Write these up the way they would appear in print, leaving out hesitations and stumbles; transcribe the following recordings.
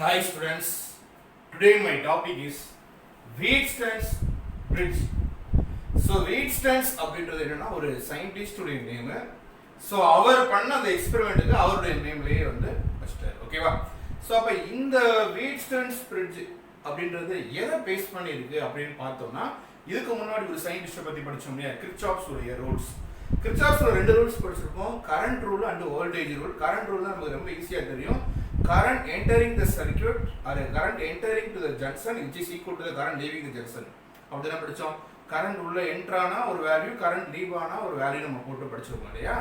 Hi students, today my topic is Wheatstone's bridge. So Wheatstone's அப்படின்றது என்னன்னா ஒரு சயின்டிஸ்டுடைய name. So அவர் பண்ண அந்த எக்ஸ்பெரிமெண்ட்டுக்கு அவருடைய நேம்லேயே வந்து வச்சிட்டார். ஓகேவா? ஸோ அப்போ இந்த Wheatstone's bridge அப்படின்றது எதை பேஸ் பண்ணியிருக்கு அப்படின்னு பார்த்தோம்னா, இதுக்கு முன்னாடி ஒரு சயின்டிஸ்டை பற்றி படித்தோம் இல்லையா, கிர்ச்சாஃப்ஸ் உடைய ரூல்ஸ். கிர்ச்சாஃப்ஸில் 2 ரூல்ஸ் படிச்சிருக்கோம், current rule and voltage rule. Current rule தான் நமக்கு ரொம்ப ஈஸியாக தெரியும். Current entering the circuit or a current entering to the junction which is equal to the current leaving the junction. அப்படினா படிச்சோம். கரண்ட் உள்ள என்டர் ஆனா ஒரு வேல்யூ, கரண்ட் லீவ் ஆனா ஒரு வேல்யூ நம்ம போட்டு படிச்சிருக்கோம் இல்லையா?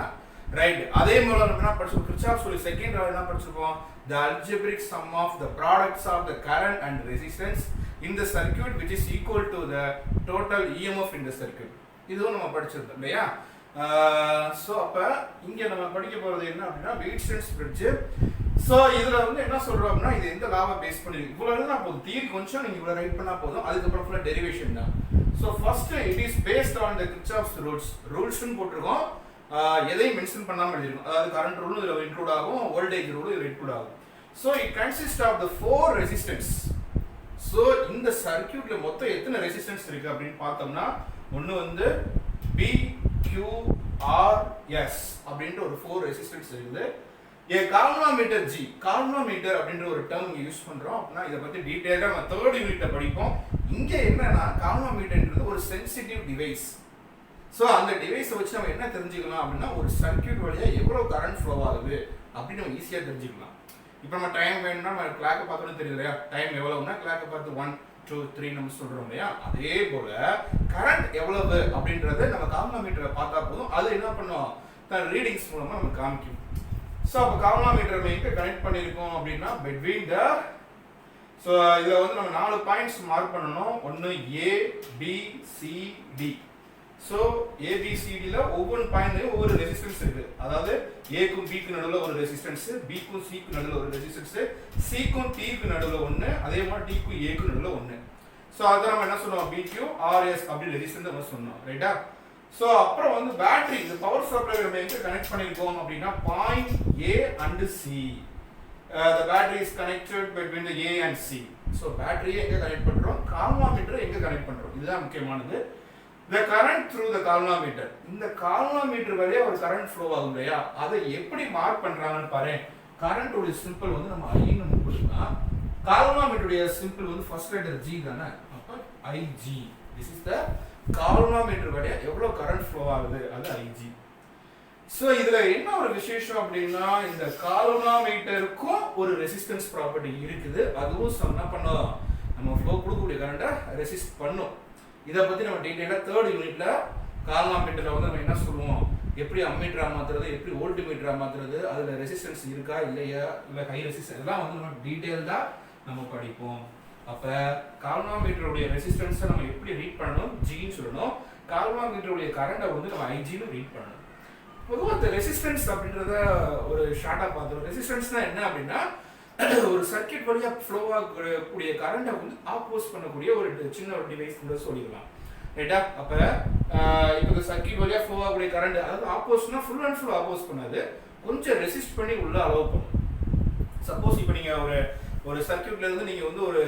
ரைட். அதே மாதிரி நம்ம என்ன படிச்சோம், கிர்ச்சாஃப்ஸ் உடைய செகண்ட் ரூல் என்ன படிச்சிருக்கோம், the algebraic sum of the products of the current and resistance in the circuit which is equal to the total EMF in the circuit. இதுவும் நம்ம படிச்சிருந்தோம் இல்லையா? ஸோ அப்போ இங்கே நம்ம படிக்க போகிறது என்ன அப்படின்னா Wheatstone's bridge. ஸோ இதில் வந்து என்ன சொல்கிறோம் அப்படின்னா, இது எந்த லாவை பேஸ் பண்ணிருக்கு, இவ்வளோ இருந்தால் போதும், தியரி கொஞ்சம் நீங்கள் இவ்வளோ ரைட் பண்ணால் போதும், அதுக்கப்புறம் ஃபுல்லாக டெரிவேஷன் தான். So first it is based on the Kirchhoff's ரூல்ஸ்னு போட்டிருக்கோம். எதையும் மென்ஷன் பண்ணாமல் எழுதிருக்கும், அதாவது கரண்ட் ரூலும் இதில் இன்க்ளூட் ஆகும், வோல்டேஜ் ரூலும் இதில் இன்க்ளூட் ஆகும். So it consist of the 4 resistance. So இந்த சர்க்கியூட்டில் மொத்தம் எத்தனை ரெசிஸ்டன்ஸ் இருக்குது அப்படின்னு பார்த்தோம்னா, ஒன்று வந்து PQRS அப்படின்ற ஒரு 4 ரெசிஸ்டன்ஸ் இருக்குது. கால்வனாமீட்டர் G, கால்வனாமீட்டர் அப்படின்ற ஒரு டேர்ம் யூஸ் பண்றோம். அப்படின்னா இதை பத்தி டீடைலா நம்ம 3rd யூனிட்ல படிப்போம். இங்க என்னன்னா, கால்வனாமீட்டர்ன்றது ஒரு சென்சிட்டிவ் டிவைஸ். ஸோ அந்த டிவைஸை வச்சு நம்ம என்ன தெரிஞ்சுக்கலாம் அப்படின்னா, ஒரு சர்க்கியூட் வழியா எவ்வளவு கரண்ட் ஃப்ளோ ஆகுது அப்படின்னு நம்ம ஈஸியா தெரிஞ்சுக்கலாம். இப்போ நம்ம டைம் வேணும்னா நம்ம கிளாக்கை பார்த்தோன்னு தெரியுது இல்லையா, டைம் எவ்வளவுன்னா கிளாக்கை பார்த்து 1 2 3 நம்ம சொல்றோம் இல்லையா, அதே போல கரண்ட் எவ்வளவு அப்படின்றத நம்ம கால்வனாமீட்டரை பார்த்தா போதும், அது என்ன பண்ணுவோம், தன் ரீடிங்ஸ் மூலமா நம்ம காமிக்கும். ஸோ அப்போ கால்வனாமீட்டர் நம்ம எங்கே கனெக்ட் பண்ணியிருக்கோம் அப்படின்னா, பிட்வீன் த, ஸோ இதில் வந்து நம்ம 4 பாயிண்ட்ஸ் மார்க் பண்ணணும். ஒன்று ABCD. ஸோ ABCDயில் ஒவ்வொரு பாயிண்ட்லையும் ஒவ்வொரு ரெசிஸ்டன்ஸ் இருக்குது. அதாவது ஏக்கும் பிக்கு நடுவில் ஒரு ரெசிஸ்டன்ஸு, பிக்கும் சிக்கு நடுவில் ஒரு ரெசிஸ்டன்ஸு, சிக்கும் டிக்கு நடுவில் ஒன்று, அதே மாதிரி டிக்கும் ஏக்கு நடுவில் ஒன்று. ஸோ அதை நம்ம என்ன சொல்லுவோம், PQRS அப்படி ரெசிஸ்டன்ஸ் நம்ம சொன்னோம். ரைட்டா? ஸோ அப்புறம் வந்து பேட்டரி, இந்த பவர் சப்ளை நம்ம எங்கே கனெக்ட் பண்ணியிருக்கோம் அப்படின்னா, point A and C. The battery is connected between the A and C. So பேட்டரியை எங்கே கனெக்ட் பண்ணுறோம், கால்வனாமீட்டரை எங்கே கனெக்ட் பண்ணுறோம், இதுதான் முக்கியமானது. The current through the calvanometer. இந்த கால்வனாமீட்டர் வழியா ஒரு கரண்ட் ஃப்ளோ ஆகும் இல்லையா, அதை எப்படி மார்க் பண்றாங்கன்னு பாரு. கரண்ட் உடைய சிம்பிள் வந்து நம்ம I ன்னு கொடுக்கலாம். கால்வனாமீட்டர் உடைய சிம்பிள் வந்து ஃபர்ஸ்ட் லெட்டர் G தானே, அப்ப IG. This is the galvanometer வழியா எவ்வளவு கரண்ட் ஃப்ளோ ஆகுது, அது IG. ஸோ இதுல என்ன ஒரு விசேஷம் அப்படின்னா, இந்த கால்வனாமீட்டருக்கும் ஒரு ரெசிஸ்டன்ஸ் ப்ராப்பர்ட்டி இருக்குது. அதுவும் என்ன பண்ணும், நம்ம ஃப்ளோ கொடுக்கக்கூடிய கரண்ட்டை ரெசிஸ்ட் பண்ணும். இதை பற்றி நம்ம டீட்டெயிலாக 3rd யூனிட்ல கால்வனாமீட்டரில் வந்து நம்ம என்ன சொல்லுவோம், எப்படி அம்மீட்டரா மாற்றுறது, எப்படி வோல்ட்மீட்டரா மாற்றுறது, அதில் ரெசிஸ்டன்ஸ் இருக்கா இல்லையா, இல்லை ஹை ரெசிஸ்டன்ஸ், இதெல்லாம் வந்து நம்ம டீட்டெயில்டாக நம்ம படிப்போம். அப்போ கால்வனாமீட்டருடைய ரெசிஸ்டன்ஸை நம்ம எப்படி ரீட் பண்ணணும், ஜின்னு சொல்லணும். கால்வனாமீட்டருடைய கரண்டை வந்து நம்ம ஐஜின்னு ரீட் பண்ணணும். பொதுவாக இந்த ரெசிஸ்டன்ஸ் அப்படின்றத ஒரு ஷார்ட்டாக பார்த்துருவோம். ரெசிஸ்டன்ஸ்னா என்ன அப்படின்னா, ஒரு சர்க்கியூட் வழியா ஃப்ளோ ஆகக்கூடிய கரண்டை வந்து ஆப்போஸ் பண்ணக்கூடிய ஒரு சின்ன ஒரு டிவைஸ் கூட சொல்லிக்கலாம். ரைட்டா? அப்போ இப்போ இந்த சர்க்கியூட் வழியா ஃப்ளோ ஆகக்கூடிய கரண்ட், அதாவது ஆப்போஸ்னா ஃபுல் அண்ட் ஃபுல் ஆப்போஸ் பண்ணாது, கொஞ்சம் ரெசிஸ்ட் பண்ணி உள்ள அலோவ் பண்ணும். சப்போஸ் இப்போ நீங்கள் ஒரு சர்க்கியூட்ல இருந்து நீங்கள் வந்து ஒரு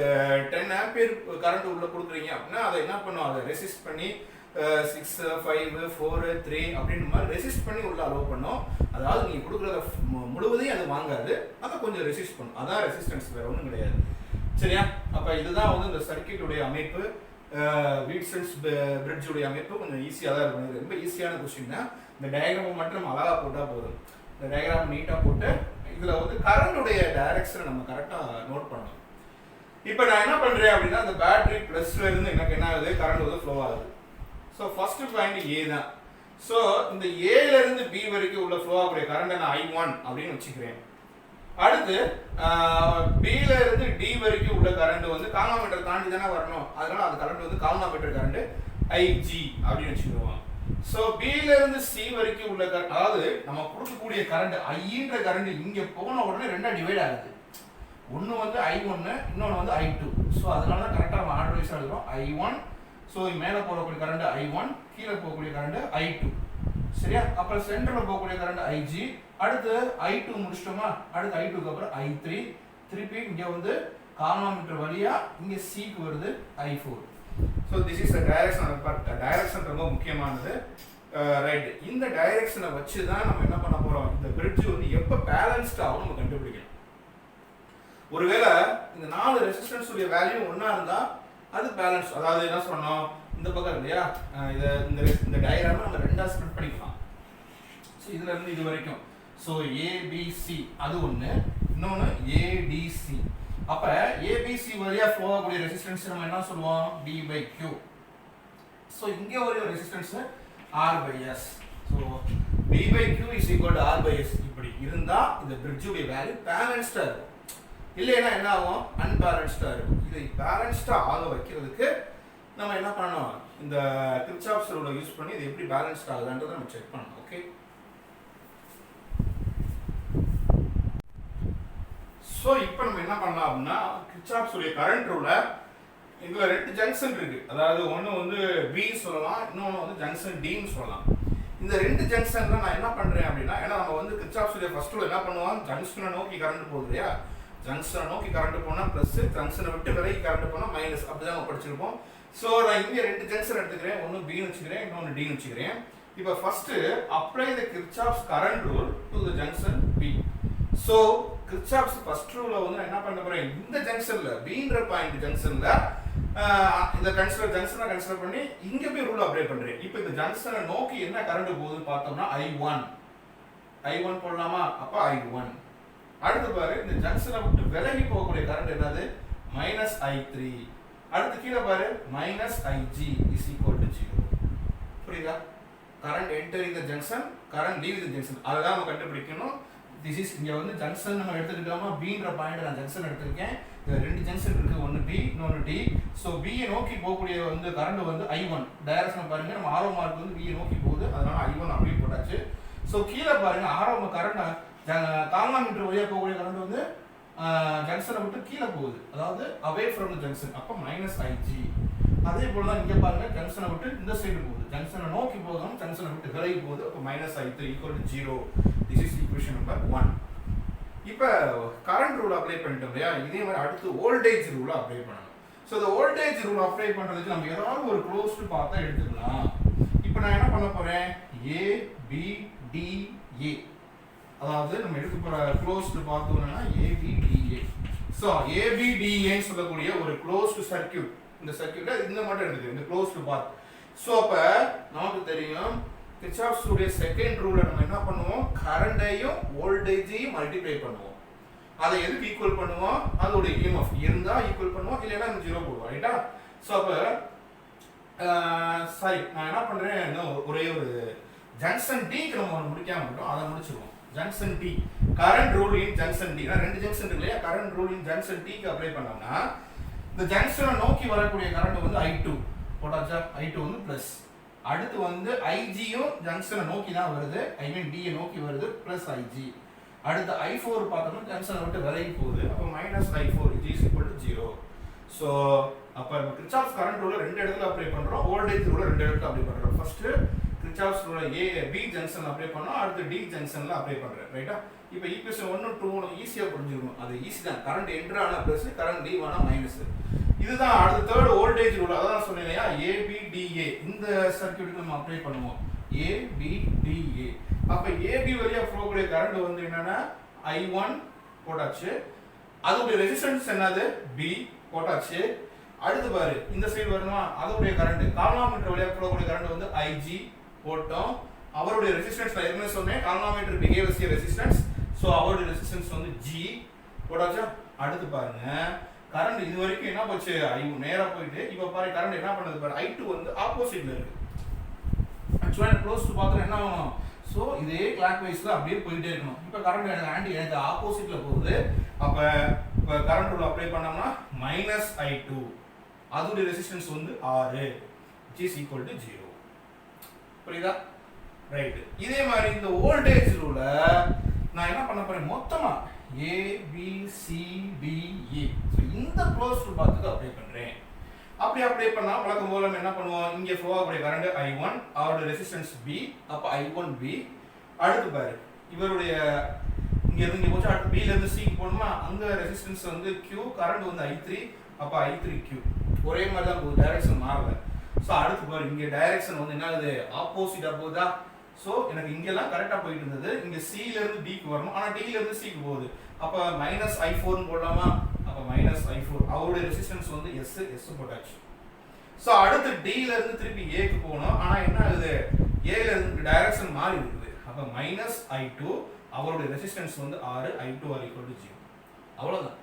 10 ஆம்பியர் கரண்ட் உள்ள கொடுக்குறீங்க அப்படின்னா, அதை என்ன பண்ணும், அதை ரெசிஸ்ட் பண்ணி 6 5 4 3 அப்படின்ற மாதிரி ரெசிஸ்ட் பண்ணி உள்ள அலோவ் பண்ணும். அதாவது நீங்கள் கொடுக்குறத முழுவதையும் அது வாங்காது, அதை கொஞ்சம் ரெசிஸ்ட் பண்ணும். அதான் ரெசிஸ்டன்ஸ், வேற ஒன்றும் கிடையாது. சரியா? அப்போ இதுதான் வந்து இந்த சர்க்கியூட்டுடைய அமைப்பு. Wheatstone's bridge உடைய அமைப்பு கொஞ்சம் ஈஸியாக தான் இருக்கும். இது ரொம்ப ஈஸியான கொஸ்டின் தான். இந்த டயக்ராமை மட்டும் நம்ம அழகாக போட்டால் போதும். இந்த டயக்ராம் நீட்டாக போட்டு இதில் வந்து கரண்டுடைய டைரக்ஷனை நம்ம கரெக்டாக நோட் பண்ணணும். இப்போ நான் என்ன பண்ணுறேன் அப்படின்னா, அந்த பேட்டரி ப்ளஸ்ல இருந்து எனக்கு என்ன ஆகுது, கரண்ட் வந்து ஃப்ளோ ஆகுது. ஸோ ஃபர்ஸ்ட் பாயிண்ட் A தான். ஸோ இந்த ஏல இருந்து B வரைக்கும் உள்ள ஃப்ளோ ஆகக்கூடிய கரண்டை நான் I1 அப்படின்னு வச்சுக்கிறேன். அடுத்து Bல இருந்து D வரைக்கும் உள்ள கரண்ட் வந்து கால்வனாமீட்டர் தாண்டி தானே வரணும், அதனால அந்த கரண்ட் வந்து கால்வனாமீட்டர் கரண்ட் IG அப்படின்னு வச்சுக்குவோம். ஸோ Bல இருந்து C வரைக்கும் உள்ள கரண்ட், அதாவது நம்ம கொடுக்கக்கூடிய கரண்ட் Iன்ற கரண்ட் இங்கே போன உடனே ரெண்டா டிவைட் ஆகுது. ஒன்று வந்து I1, இன்னொன்று வந்து I2. ஸோ அதனால தான் கரெக்டாக நம்ம ஆர்டர் வைஸாக எழுதுறோம். I1, ஸோ மேலே போகக்கூடிய கரண்ட் I1, கீழே போகக்கூடிய கரண்ட் I2. சரியா? அப்புறம் சென்டரில் போகக்கூடிய கரண்ட் IG, அடுத்து I2 முடிச்சிட்டோமா, அடுத்து I2க்கு அப்புறம் I3, திருப்பி இங்க வந்து கால்வாமீட்டர் வழியா இங்க C க்கு வருது I4. So this is the direction. Direction ரொம்ப முக்கியமானது. ரைட், இந்த டைரக்ஷனை வச்சு தான் நம்ம என்ன பண்ண போறோம், இந்த பிரிட்ஜ் வந்து எப்ப பேலன்ஸ்ட் ஆகும் நம்ம கண்டுபிடிக்கணும். ஒருவேளை இந்த 4 ரெசிஸ்டன்ஸ் உடைய வேல்யூ ஒண்ணா இருந்தா அது பேலன்ஸ். அதாவது என்ன சொன்னோம், இந்த பக்கம் இல்லையா, இந்த டயகிராமை நம்ம ரெண்டா ஸ்ப்ளிட் பண்ணிக்கலாம். ஸோ இதுல இருந்து இது வரைக்கும் ஸோ ஏபிசி அது ஒன்று, இன்னொன்று ஏடிசி. அப்ப ஏபிசி வழியா ஃப்ளோ ஆகக்கூடிய ரெசிஸ்டன்ஸ் நம்ம என்ன சொல்லுவோம், டி பை கியூ. ஸோ இங்கே ஒரு resistance R by S. So T by Q is equal to R by S. இப்படி இருந்தா இந்த பிரிட்ஜுடைய வேல்யூ பேலன்ஸ்டா இருக்கும். இல்லைன்னா என்ன ஆகும், அன்பேலன்ஸ்டா இருக்கும். இதை பேலன்ஸ்டா ஆக வைக்கிறதுக்கு நம்ம என்ன பண்ணணும், இந்த கிர்ச்சாஃப்ஸ் ரூலை யூஸ் பண்ணி இது எப்படி பேலன்ஸ்ட் ஆகுதுன்றதை நம்ம செக் பண்ணணும். ஓகே, ஸோ இப்போ நம்ம என்ன பண்ணலாம் அப்படின்னா, கிர்ச்சாஃப்ஸ் உடைய கரண்ட் ரூலை இதுல 2 ஜங்ஷன் இருக்கு. அதாவது ஒன்று வந்து பி சொல்லலாம், இன்னொன்று வந்து ஜங்ஷன் டின்னு சொல்லலாம். இந்த 2 ஜங்ஷன்ல நான் என்ன பண்றேன் அப்படின்னா, ஏன்னா நம்ம வந்து கிர்ச்சாஃப்ஸ் உடைய ஃபர்ஸ்ட் ரூல் என்ன பண்ணுவோம், ஜங்ஷனை நோக்கி கரண்ட் போகுது இல்லையா, ஜங்ஷனை நோக்கி கரண்ட் போனா பிளஸ், ஜங்ஷனை விட்டு விலகி கரண்ட் போனா மைனஸ், அப்படிதான் நம்ம படிச்சிருப்போம். ஸோ நான் இங்கே 2 ஜங்ஷன் எடுத்துக்கிறேன், ஒன்று பின்னு வச்சுக்கிறேன், இன்னொன்று டின்னு வச்சுக்கிறேன். இப்போ first apply the Kirchhoff's current rule to the junction B. So Kirchhoff's first ரூலை வந்து நான் என்ன பண்ண போறேன், இந்த ஜங்ஷன்ல பின்ற பாயிண்ட் ஜங்ஷன்ல இந்த ஜங்ஷனை கன்சிடர் பண்ணி இங்க போய் ரூல் அப்ளை பண்றேன். இப்போ இந்த ஜங்ஷனை நோக்கி என்ன கரண்ட் போகுதுன்னு பார்த்தோம்னா I1 போடலாமா, அப்ப I1. அடுத்து பாரு, இந்த ஜங்ஷனை விட்டு விலகி போகக்கூடிய கரண்ட் என்னது, -I3. அடுத்து கீழே பாரு -IG is equal to 0. புரியுதா, current entering the junction, current leaving the junction, அதை தான் நம்ம கண்டுபிடிக்கணும். திஸ் இஸ் இங்க வந்து ஜங்ஷன் நம்ம எடுத்துக்கிட்டோமா, பீன்ற பாயிண்ட் நான் ஜங்ஷன் எடுத்துருக்கேன். இந்த 2 ஜங்ஷன் இருக்கு, ஒன்னு பி இன்னொன்னு டி. ஸோ பியை நோக்கி போகக்கூடிய வந்து கரண்ட் வந்து I1. டைரக்ஷன் பாருங்க, நம்ம ஆரோ மார்க் வந்து பியை நோக்கி போகுது, அதனால I1 அப்படியே போட்டாச்சு. ஸோ கீழே பாருங்க, ஆரோ கரண்ட் கால்வாமீட்டர் வழியா போகக்கூடிய கரண்ட் வந்து ஜங்ஷனை விட்டு கீழே போகுது, அதாவது அவே ஃப்ரம் தி ஜங்ஷன், அப்ப -IG. அதே போல தான் இங்க பாருங்க, ஜங்ஷனை விட்டு இந்த சைடு போகுது, ஜங்ஷனை நோக்கி போகணும், ஜங்ஷனை விட்டு விலகி போகுது, அப்ப -I3 = 0. This is equation number 1. இப்போ கரண்ட் ரூல் அப்ளை பண்ணிட்டோம் இல்லையா, இதே மாதிரி அடுத்து வோல்டேஜ் ரூல் அப்ளை பண்ணணும். ஸோ இந்த வோல்டேஜ் ரூல் அப்ளை பண்றதுக்கு நம்ம ஏதாவது ஒரு க்ளோஸ்டு பார்த்தா எடுத்துக்கலாம். இப்போ நான் என்ன பண்ண போறேன், ABDA, அதாவது நம்ம எடுக்க போற க்ளோஸ்டு பார்த்தோம்னா ABDA. ஸோ ABDA சொல்லக்கூடிய ஒரு க்ளோஸ்டு சர்க்யூட், இந்த சர்க்யூட்டை இந்த மட்டும் எடுத்துக்கு, இந்த க்ளோஸ்டு பாத். ஸோ அப்ப நமக்கு தெரியும், கிர்ச்சாஃப்ஸ் உடைய செகண்ட் ரூலை நம்ம என்ன பண்ணுவோம், கரண்டையும் வோல்டேஜையும் மல்டிப்ளை பண்ணுவோம். அதை எதுக்கு ஈக்குவல் பண்ணுவோம், அதோட EMF இருந்தா ஈக்குவல் பண்ணுவோம், இல்லைன்னா 0 போடுவோம். ரைட்டா, ஸோ அப்ப சரி, நான் என்ன பண்றேன், ஒரே ஒரு ஜங்ஷன் டிக்கு நம்ம முடிக்காம மட்டும் அதை முடிச்சிருவோம். Junction D, current rule in junction D, 2 junction இருக்கு இல்லையா, கரண்ட் ரூல் இன் ஜங்ஷன் டிக்கு அப்ளை பண்ணோம்னா இந்த ஜங்ஷனை நோக்கி வரக்கூடிய கரண்ட் வந்து I2 போட்டாச்சா, I2 வந்து பிளஸ். அடுத்து வந்து ஐஜியும் ஜங்ஷனை நோக்கி தான் வருது, ஐ மீன் டியை நோக்கி வருது, பிளஸ் ஐஜி. அடுத்து I4 பார்த்தோம்னா ஜங்ஷனை விட்டு விலகி போகுது, அப்போ -I4 is equal to 0. So அப்போ நம்ம கிர்ச்சாஃப்ஸ் கரண்ட் ரூலை 2 இடத்துல அப்ளை பண்ணுறோம், வோல்டேஜ் ரூலை 2 இடத்துல அப்ளை பண்ணுறோம். ஃபர்ஸ்ட் கிர்ச்சாஃப்ஸ் ரூலை பி ஜங்ஷன் அப்ளை பண்ணோம், அடுத்து டி ஜங்ஷன்ல அப்ளை பண்ணுறேன். ரைட்டா, இப்போ ஈக்குவேஷன் 1 2 ஈஸியாக புரிஞ்சுக்கணும், அது ஈஸி தான். கரண்ட் என்ட்ரு ஆனால் ப்ளஸ், கரண்ட் லீவ் ஆனால் மைனஸ். இதுதான் அடுத்த தேர்ட் வோல்டேஜ் ரூல், அதான் சொன்னேன் இல்லையா, ABDA. இந்த சர்க்யூட்டுக்கு நம்ம அப்ளை பண்ணுவோம், ABDA. அப்ப AB வழியா ஃப்ளோ கூடிய கரண்ட் வந்து என்னன்னா I1 போட்டாச்சு, அதோட ரெசிஸ்டன்ஸ் என்னது B போட்டாச்சு. அடுத்து பாரு, இந்த சைடு வரணுமா, அதோட கரண்ட் கால்வாமீட்டர் வழியா ஃப்ளோ கூடிய கரண்ட் வந்து IG போட்டோம். அவருடைய ரெசிஸ்டன்ஸ் நான் ஏற்கனவே சொன்னேன், கால்வாமீட்டர் பிஹேவியர்ஸ் ரெசிஸ்டன்ஸ், சோ அவருடைய ரெசிஸ்டன்ஸ் வந்து G போட்டாச்சா. அடுத்து பாருங்க, கரண்ட் இது வரைக்கும் என்ன போச்சு, I1 நேரா போயிட்டு, இப்போ பாரு கரண்ட் என்ன பண்ணுது பாரு, I2 வந்து ஆப்போசிட்ல இருக்கு. ஆக்சுவலா க்ளோஸ் டு பார்த்தா என்ன ஆகும், சோ இதே கிளாக் வைஸ்ல அப்படியே போயிட்டே இருக்கணும். இப்போ கரண்ட் எனக்கு ஆப்போசிட்ல போகுது, அப்ப கரண்ட் ரூல் அப்ளை பண்ணோம்னா -I2, அதோட ரெசிஸ்டன்ஸ் வந்து R, which is equal to 0. புரியுதா, ரைட். இதே மாதிரி இந்த வோல்டேஜ் ரூலை நான் என்ன பண்ண போறேன், மொத்தமா ABCDE, ஸோ இந்த க்ளோஸ் டு பாத்துக்கு அப்ளை பண்றேன். அப்படி அப்ளை பண்ணா வழக்கம் போல என்ன பண்ணுவோம், இங்கே ஃப்ளோ ஆகக்கூடிய கரண்ட் I1, அவரோட ரெசிஸ்டன்ஸ் B, அப்ப I1B. அடுத்து பாரு, இவருடைய இங்க இருந்து இங்க போச்சு, அடுத்து பில இருந்து சிக்கு போகணுமா, அங்க ரெசிஸ்டன்ஸ் வந்து Q, கரண்ட் வந்து I3, அப்ப I3Q ஒரே மாதிரி தான் போகுது, டைரக்ஷன் மாறல. ஸோ அடுத்து பாரு இங்க டைரக்ஷன் வந்து என்ன ஆகுது, ஆப்போசிட்டா போகுதா. ஸோ எனக்கு இங்கெல்லாம் கரெக்டா போயிட்டு இருந்தது, இங்க சில இருந்து டிக்கு வரணும், ஆனா டில இருந்து சிக்கு போகுது. அப்ப -I4 போடலாமா, அப்ப -I4 அவருடைய ரெசிஸ்டன்ஸ் வந்து S போட்டாச்சு. ஸோ அடுத்து டில இருந்து திருப்பி ஏக்கு போகணும், ஆனா என்ன ஆகுது, ஏல இருந்து டைரக்ஷன் மாறி இருக்குது. அப்ப -I2 அவருடைய ரெசிஸ்டன்ஸ் வந்து 6, I2 = 0. அவ்வளவுதான்.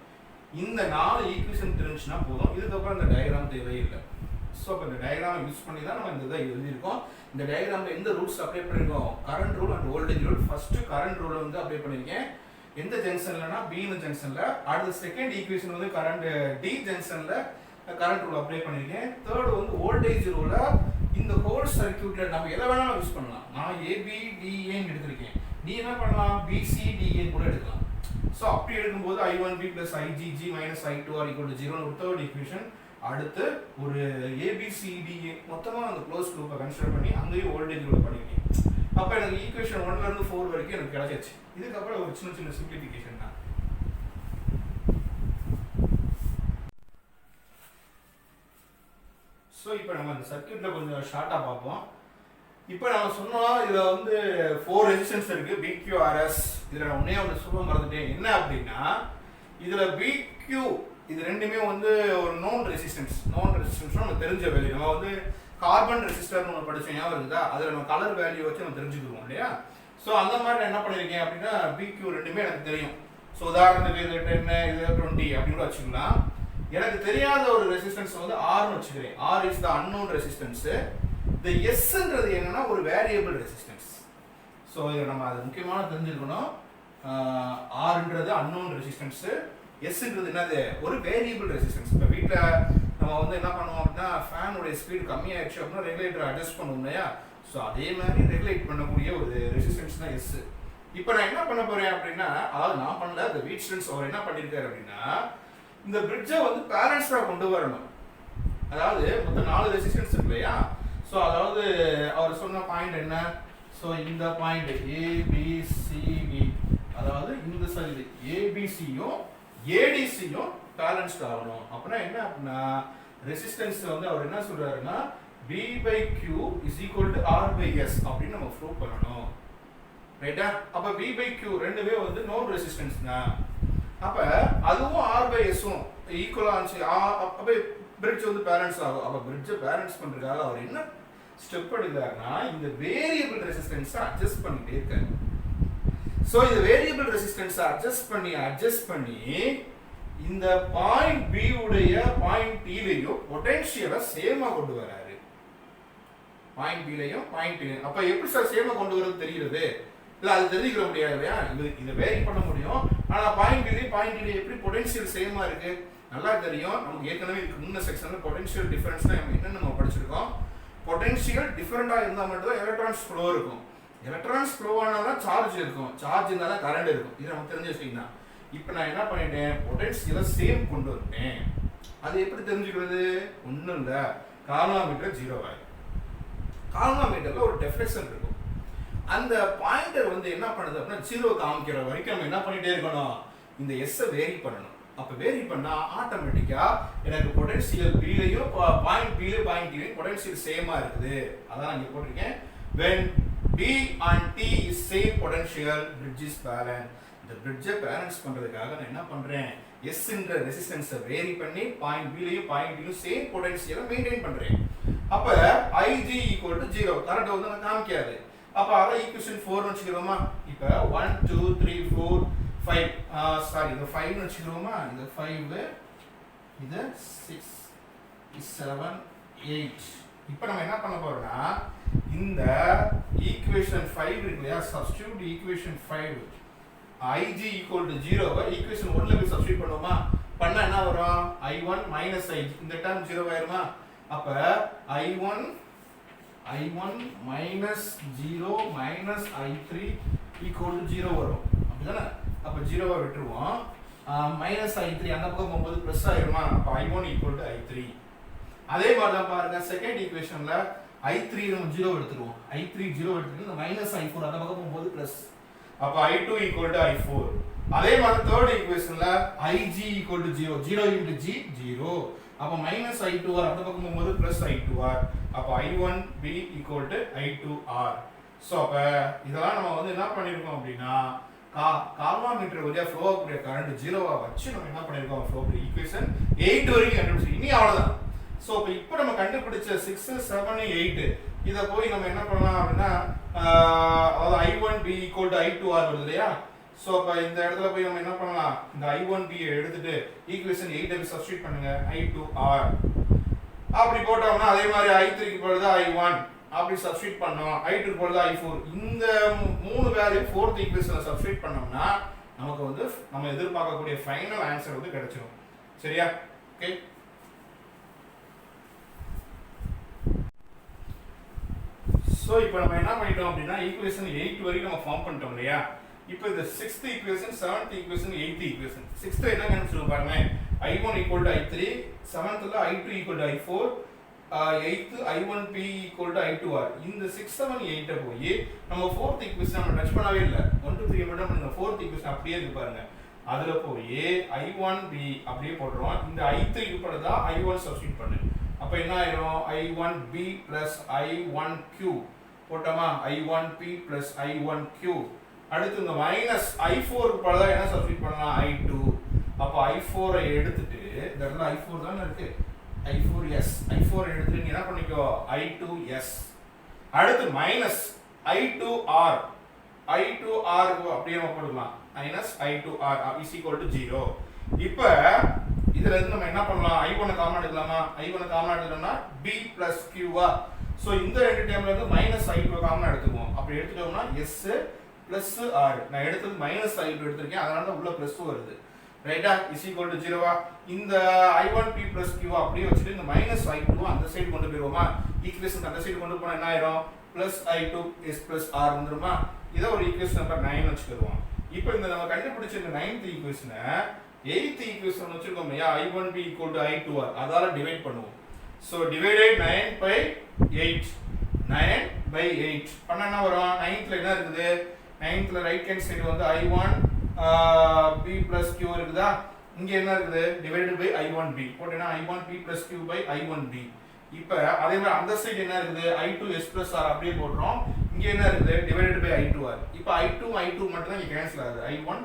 இந்த 4 ஈக்குவேஷன் தெரிஞ்சுனா போதும், இதுக்கப்புறம் இந்த டயகிராம் தேவையில்லை. ஸோ அப்போ இந்த டயகிராம் யூஸ் பண்ணி தான் நம்ம இந்த இதை எழுதியிருக்கோம். இந்த டயகிராமில் எந்த ரூல்ஸ் அப்ளை பண்ணியிருக்கோம், current rule and voltage rule. First current ரூலை வந்து அப்ளை பண்ணியிருக்கேன் எந்த ஜங்ஷன்லனா B ஜங்ஷன்ல. அடுத்த செகண்ட் ஈக்குவேஷன் வந்து கரண்ட் D ஜங்ஷன்ல கரண்ட் ரூல் அப்ளை பண்ணியிருக்கேன். தேர்ட் வந்து வோல்டேஜ் ரூலை இந்த ஹோல் சர்க்யூட்ல நம்ம எதை வேணாலும் யூஸ் பண்ணலாம். நான் ABDA எடுத்திருக்கேன், நீ என்ன பண்ணலாம் BCDA கூட எடுக்கலாம். ஸோ அப்படி எடுக்கும்போது I1B + IGG - I2 = 0 ஒரு தேர்ட் ஈக்குவேஷன். அடுத்து ஒரு ABCDA மொத்தமா அந்த க்ளோஸ் லூப்பை கன்சிடர் பண்ணி அங்கேயும் வோல்டேஜ் ரூல் பண்ணிருக்கேன். அப்ப எனக்கு ஈக்குவேஷன் 1ல இருந்து 4 வரைக்கும் எனக்கு கிடைச்சிச்சு. இதுக்கப்புறம் ஒரு சின்ன சின்ன சிம்பிளிஃபிகேஷன் தான். ஸோ இப்போ நம்ம இந்த சர்க்யூட்ல கொஞ்சம் ஷார்ட்டா பார்ப்போம். இப்போ நம்ம சொன்னோம் இதுல வந்து 4 ரெசிஸ்டன்ஸ் இருக்கு, BQRS. இதுல நான் ஒண்ணே சொல்ல மறந்துட்டேன், என்ன அப்படின்னா இதுல BQ இது ரெண்டுமே வந்து ஒரு நோன் ரெசிஸ்டன்ஸ் நமக்கு தெரிஞ்ச வேல்யூ. நம்ம வந்து கார்பன் ரெசிஸ்டர்னு ஒன்று படிச்சோம், ஞாபகம் இருக்குதா, அதில் நம்ம கலர் வேல்யூ வச்சு நம்ம தெரிஞ்சுக்குவோம் இல்லையா. ஸோ அந்த மாதிரி நான் என்ன பண்ணியிருக்கேன் அப்படின்னா BQ ரெண்டுமே எனக்கு தெரியும். ஸோ உதாரணத்துக்கு இது 10 இது 20 அப்படின்னு கூட வச்சுக்கலாம். எனக்கு தெரியாத ஒரு ரெசிஸ்டன்ஸ் வந்து Rன்னு வச்சுக்கிறேன். R is the unknown resistance. இந்த Sன்றது என்னன்னா ஒரு வேரியபிள் ரெசிஸ்டன்ஸ். ஸோ இதை நம்ம அது முக்கியமான தெரிஞ்சுக்கணும். Rன்றது அன்னோன் ரெசிஸ்டன்ஸ், Sன்றது என்னது ஒரு வேரியபிள் ரெசிஸ்டன்ஸ். இப்போ வீட்டில் நம்ம வந்து என்ன பண்ணுவோம் அப்படின்னா ஃபேனுடைய ஸ்பீடு கம்மியாயிடுச்சு அப்படின்னா ரெகுலேட்டர் அட்ஜஸ்ட் பண்ணுவோம் இல்லையா. ஸோ அதே மாதிரி ரெகுலேட் பண்ணக்கூடிய ஒரு ரெசிஸ்டன்ஸ் தான் S. இப்போ நான் என்ன பண்ண போறேன் அப்படின்னா, அதாவது நான் பண்ணல, இந்த வீட்ஸ்டன்ஸ் அவர் என்ன பண்ணியிருக்காரு அப்படின்னா இந்த பிரிட்ஜை வந்து பேலன்ஸ்டாக கொண்டு வரணும். அதாவது மொத்தம் 4 ரெசிஸ்டன்ஸ் இருக்கு இல்லையா. ஸோ அதாவது அவர் சொன்ன பாயிண்ட் என்ன, ஸோ இந்த பாயிண்ட் ABCD, அதாவது இந்த சைடு ABCயும் ADCயும் பேலன்ஸ்ட் ஆகணும். அப்படின்னா என்ன அப்படின்னா ரெசிஸ்டன்ஸ் வந்து அவர் என்ன சொல்றாருன்னா B/Q = R/S அப்படின்னு நம்ம ப்ரூவ் பண்ணணும். ரைட்டா. அப்ப B/Q ரெண்டுமே வந்து நோன் ரெசிஸ்டன்ஸ் தான். அப்ப அதுவும் R/Sம் ஈக்குவலா இருந்துச்சு. அப்ப பிரிட்ஜ் வந்து பேலன்ஸ் ஆகும். அப்ப பிரிட்ஜை பேலன்ஸ் பண்றதுக்காக அவர் என்ன ஸ்டெப் எடுக்கிறாருன்னா இந்த வேரியபிள் ரெசிஸ்டன்ஸை அட்ஜஸ்ட் பண்ணிட்டே இருக்காரு. சோ இந்த வேரியபிள் ரெசிஸ்டன்ஸை அட்ஜஸ்ட் பண்ணி இந்த பாயிண்ட் B உடைய பாயிண்ட் T லயும் பொட்டன்ஷியலை சேமா கொண்டு வராரு. பாயிண்ட் B லயும் பாயிண்ட் T. அப்ப எப்படி சார் சேமா கொண்டு வரது தெரியுது? இல்ல அது தெரிஞ்சிக்க முடியாது இல்லையா. இத வேரி பண்ண முடியும். ஆனா பாயிண்ட் B லயும் பாயிண்ட் T லயும் எப்படி பொட்டன்ஷியல் சேமா இருக்கு நல்லா தெரியும். நமக்கு ஏற்கனவே இதுக்கு முன்ன செக்ஷன்ல பொட்டன்ஷியல் டிஃபரன்ஸ்னா என்னன்னு நம்ம படிச்சிருக்கோம். பொட்டன்ஷியல் டிஃபரண்டா இருந்தா மட்டும் தான் எலக்ட்ரான்ஸ் ஃப்ளோ இருக்கும். எலக்ட்ரான்ஸ் ஃப்ளோ ஆனாதான் சார்ஜ் இருக்கும், சார்ஜ் இருந்தா தான் கரண்ட் இருக்கும். இது நமக்கு தெரிஞ்ச விஷயம் தான். இப்போ நான் என்ன பண்ணிட்டேன், பொட்டன்ஷியலை சேம் கொண்டு வந்துட்டேன். அது எப்படி தெரிஞ்சுக்கிறது? ஒன்றும் இல்லை, கால்வாமீட்டர் 0 ஆகும். கால்வாமீட்டர்ல ஒரு டெஃப்ளெக்ஷன் இருக்கும். அந்த பாயிண்டர் வந்து என்ன பண்ணுது அப்படின்னா 0 காமிக்கிற வரைக்கும் நம்ம என்ன பண்ணிட்டே இருக்கணும், இந்த எஸ்ஸை வேரி பண்ணணும். அப்போ வேரி பண்ணா ஆட்டோமேட்டிக்கா எனக்கு பொட்டன்ஷியல் பிலையும் பாயிண்ட் பிலையும் பாயிண்ட் டிலையும் பொட்டன்ஷியல் சேமா இருக்குது. அதான் இங்க போட்டிருக்கேன். when B and T is same potential, bridge is balanced. இந்த bridge பேலன்ஸ் பண்றதுக்காக நான் என்ன பண்றேன், S என்ற ரெசிஸ்டன்ஸை வேரி பண்ணி பாயிண்ட் B லயும் பாயிண்ட் D லயும் சேம் பொட்டன்ஷியலை மெயின்டைன் பண்றேன். அப்ப IG = 0 கரண்ட் வந்து நான் காமிக்காது. அப்ப அத ஈக்குவேஷன் 4 னு வச்சுக்கிறோமா. இப்ப 1 2 3 4 5 சாரி இது 5 னு வச்சுக்கிறோமா. இது 5 இது 6 7 8. இப்போ நம்ம என்ன பண்ண போறோம்னா இந்த ஈக்குவேஷன் 5 இருக்கு இல்லையா, சப்ஸ்டிட்யூட் ஈக்குவேஷன் 5 IG = 0 வை ஈக்குவேஷன் 1ல போய் சப்ஸ்டிட்யூட் பண்ணுவோமா. பண்ணா என்ன வரும், I1 - I இந்த டேர்ம் 0 ஆயிருமா. அப்ப I1 - 0 - I3 = 0 வரும். அப்படிதானே. அப்ப 0 விட்டுருவோம். -I3 அந்த பக்கம் போகும்போது பிளஸ் ஆயிருமா. அப்ப I1 = I3. அதே மாதிரி தான் பாருங்க செகண்ட் ஈக்குவேஷன்ல I3 நம்ம 0 எடுத்துருவோம். I3 0 எடுத்துட்டு இந்த -I4 அந்த பக்கம் போகும்போது பிளஸ். அப்ப I2 equal to I4. அதே மாதிரி third ஈக்குவேஷன்ல IG equal to 0. 0 into G 0. அப்ப மைனஸ் I2R அந்த பக்கம் போகும்போது பிளஸ் I2R. அப்ப I1B equal to I2R. So அப்ப இதெல்லாம் நம்ம வந்து என்ன பண்ணிருக்கோம் அப்படின்னா கால்வாமீட்டர் வழியா ஃப்ளோ ஆகக்கூடிய கரண்ட் 0வா வச்சு நம்ம என்ன பண்ணிருக்கோம் ஃப்ளோ ஈக்குவேஷன் 8 வரைக்கும் கண்டுபிடிச்சு இனி அவ்வளவுதான். சோ இப்போ நம்ம கண்டுபிடிச்ச 6 7 8 இத போய் நம்ம என்ன பண்ணலாம் அப்படின்னா அதாவது I1B equal to I2R வருது இல்லையா. சோ அப்ப இந்த இடத்துல போய் நம்ம என்ன பண்ணலாம் இந்த I1B எடுத்துட்டு ஈக்குவேஷன் 8 க்கு சப்ஸ்டிட்யூட் பண்ணுங்க I2R. அப்படி போட்டோம்னா அதே மாதிரி I3 க்கு பதிலா I1 அப்படி சப்ஸ்டிட்யூட் பண்ணோம் I2 க்கு பதிலா I4. இந்த மூணு வேல்யூ ஃபோர்த் ஈக்குவேஷன்ல சப்ஸ்டிட்யூட் பண்ணோம்னா நமக்கு வந்து நம்ம எதிர்பார்க்கக்கூடிய ஃபைனல் ஆன்சர் வந்து கிடைச்சிரும். சரியா? ஓகே. சோ இப்போ நம்ம என்ன பண்ணிட்டோம் அப்படினா ஈக்குவேஷன் 8 வரைக்கும் நம்ம ஃபார்ம் பண்ணிட்டோம் இல்லையா. இப்போ இந்த 6th equation 7th equation 8th equation 6th என்ன கண்டுபிடிச்சோம் பாருங்க I1 equal to I3, 7th ல I2 equal to I4, 8th I1P equal to I2R. இந்த 6 7 8 போய் நம்ம 4th ஈக்குவேஷன் நம்ம டச் பண்ணவே இல்ல. 1 2 3 மட்டும் நம்ம 4th ஈக்குவேஷன் அப்படியே இருக்கு பாருங்க. அதுல போய் I1B அப்படியே போடுறோம். இந்த I3 க்கு பதிலா I1 சப்ஸ்டிட்யூட் பண்ணு. அப்ப என்ன ஆயிரும் I1B I1Q போட்டோமா I1P I1Q. அடுத்து இந்த மைனஸ் I4 க்கு பதிலா என்ன சப்ஸ்டிட்யூட் பண்ணலாம் I2. அப்ப I4 ஐ எடுத்துட்டு இந்த இடத்துல I4 தான இருக்கு I4S I4 எடுத்துட்டு நீ என்ன பண்ணிக்கோ I2S. அடுத்து மைனஸ் I2R க்கு அப்படியே நம்ம போடலாம் minus I2R is equal to 0. இப்போ இதுல இருந்து நம்ம என்ன பண்ணலாம் I1 காமன் எடுக்கலாமா I1 காமன் எடுத்தோம்னா B plus Q ஆ. சோ இந்த ரெண்டு டேர்ம்ல இருந்து மைனஸ் I2 காமன் எடுத்துக்குவோம். அப்படி எடுத்துட்டோம்னா S plus R. நான் எடுத்தது மைனஸ் I2 எடுத்திருக்கேன் அதனால தான் உள்ள பிளஸ் வருது. ரைட்டா is equal to 0 ஆ. இந்த I1P plus Q அப்படியே வச்சிட்டு இந்த மைனஸ் I2 அந்த சைடு கொண்டு போயிடுவோமா. ஈக்குவேஷன் அந்த சைடு கொண்டு போனா என்ன ஆயிரும் plus I2 S plus R வந்துருமா. இத ஒரு ஈக்குவேஷன் நம்பர் 9 வச்சுக்குவோம். இப்போ இந்த நம்ம கண்டுபிடிச்ச இந்த 9th ஈக்குவேஷனை 8th ஈக்குவேஷன் வச்சிருக்கோம் இல்லையா I1B equal to I2R அதால டிவைட் பண்ணுவோம். சோ divided 9 by 8 9 by 8 பண்ணா என்ன வரும் 9th ல என்ன இருக்குது 9th ல ரைட் ஹேண்ட் சைடு வந்து I1 B plus Q இருக்குதா. இங்க என்ன இருக்குது divided by I1B போட்டேனா I1P plus Q by I1B. இப்போ அதே மாதிரி அந்த சைடு என்ன இருக்குது I2S plus R அப்படியே போடுறோம். இங்க என்ன இருக்குது divided by I2R. இப்போ I2 மட்டும் தான் இங்க கேன்சல் ஆகுது.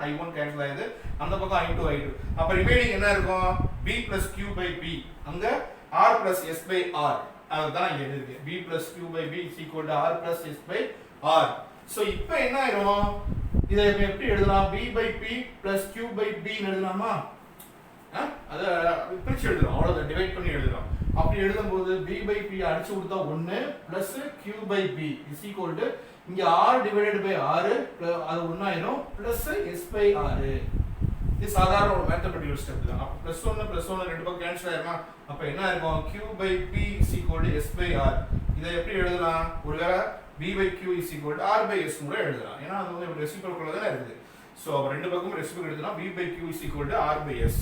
I1 கேன்சல் ஆகுது. அந்த பக்கம் I2 அப்ப ரிமைனிங் என்ன இருக்கும் B plus Q by B அங்க R plus S by R அதுதான் இங்க இருக்கு. B plus Q by B is equal to R plus S by R. So இப்போ என்ன ஆயிரும் இதை எப்படி எழுதலாம் B by P plus Q by B ன்னு எழுதலாமா. அத பிரிச்சு எழுதுறோம் அவ்வளவுதான் டிவைட் பண்ணி எழுதுறோம். அப்படி எழுதும்போது B by P அடிச்சு கொடுத்தா 1 plus Q by B is equal to இங்க R divided by R அது 1 ஆயிரும் plus S by R. இது சாதாரண ஒரு மேத்தமெட்டிக்கல் ஸ்டெப் தான். அப்ப +1 ரெண்டு பக்கம் கேன்சல் ஆயிருமா. அப்ப என்ன இருக்கும் Q by P is equal to S by R. இத எப்படி எழுதலாம் ஒருவேளை B by Q is equal to R by S கூட எழுதலாம். ஏன்னா அது வந்து ரெசிப்ரோக்கல்ல தான் இருக்குது. சோ அப்ப ரெண்டு பக்கமும் ரெசிப்ரோக்கல் எழுதலாம் B by Q is equal to R by S.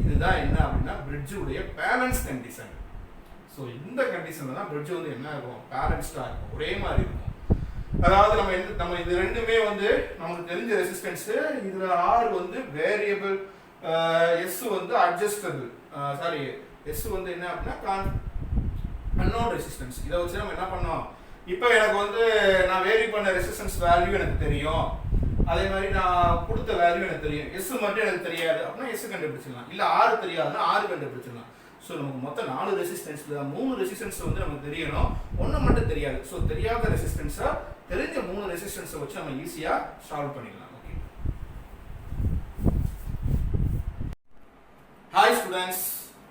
இதுதான் என்ன அப்படினா பிரிட்ஜ் உடைய பேலன்ஸ் கண்டிஷன். சோ இந்த கண்டிஷன்ல தான் பிரிட்ஜ் வந்து என்ன இருக்கும் பேலன்ஸ்டா இருக்கும் ஒரே மாதிரி இருக்கும். அதாவது நம்ம இது ரெண்டுமே வந்து நமக்கு தெரிஞ்ச ரெசிஸ்டன்ஸ். இதுல R வந்து வேரியபிள் S வந்து அட்ஜஸ்டபிள் சாரி S வந்து என்ன அப்படினா அன்னோன் ரெசிஸ்டன்ஸ். இத வச்சு நம்ம என்ன பண்ணோம் இப்போ எனக்கு வந்து நான் வேரி பண்ண ரெசிஸ்டன்ஸ் வேல்யூ எனக்கு தெரியும். அதே மாதிரி நான் கொடுத்த வேல்யூ எனக்கு தெரியும். S மட்டும் எனக்கு தெரியாது அப்படினா S கண்டுபிடிச்சிடலாம். இல்ல R தெரியாதுன்னா R கண்டுபிடிச்சிடலாம். சோ நமக்கு மொத்தம் 4 ரெசிஸ்டன்ஸ்ல 3 ரெசிஸ்டன்ஸ் வந்து நமக்கு தெரியணும். ஒண்ணு மட்டும் தெரியாது. சோ தெரியாத ரெசிஸ்டன்ஸா தெரிஞ்ச 3 ரெசிஸ்டன்ஸை வச்சு நம்ம ஈஸியா சால்வ் பண்ணிடலாம். ஓகே. ஹாய் ஸ்டூடண்ட்ஸ்,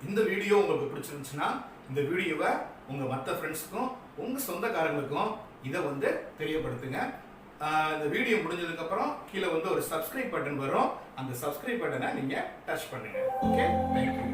இந்த வீடியோ உங்களுக்கு பிடிச்சிருந்துச்சுன்னா இந்த வீடியோவை உங்க மற்ற ஃப்ரெண்ட்ஸ்க்கும் உங்க சொந்தக்காரங்களுக்கும் இதை வந்து தெரியப்படுத்துங்க. இந்த வீடியோ முடிஞ்சதுக்கு அப்புறம் கீழே வந்து ஒரு சப்ஸ்கிரைப் பட்டன் வரும். அந்த சப்ஸ்கிரைப் பட்டனை நீங்க டச் பண்ணுங்க. Okay, thank you.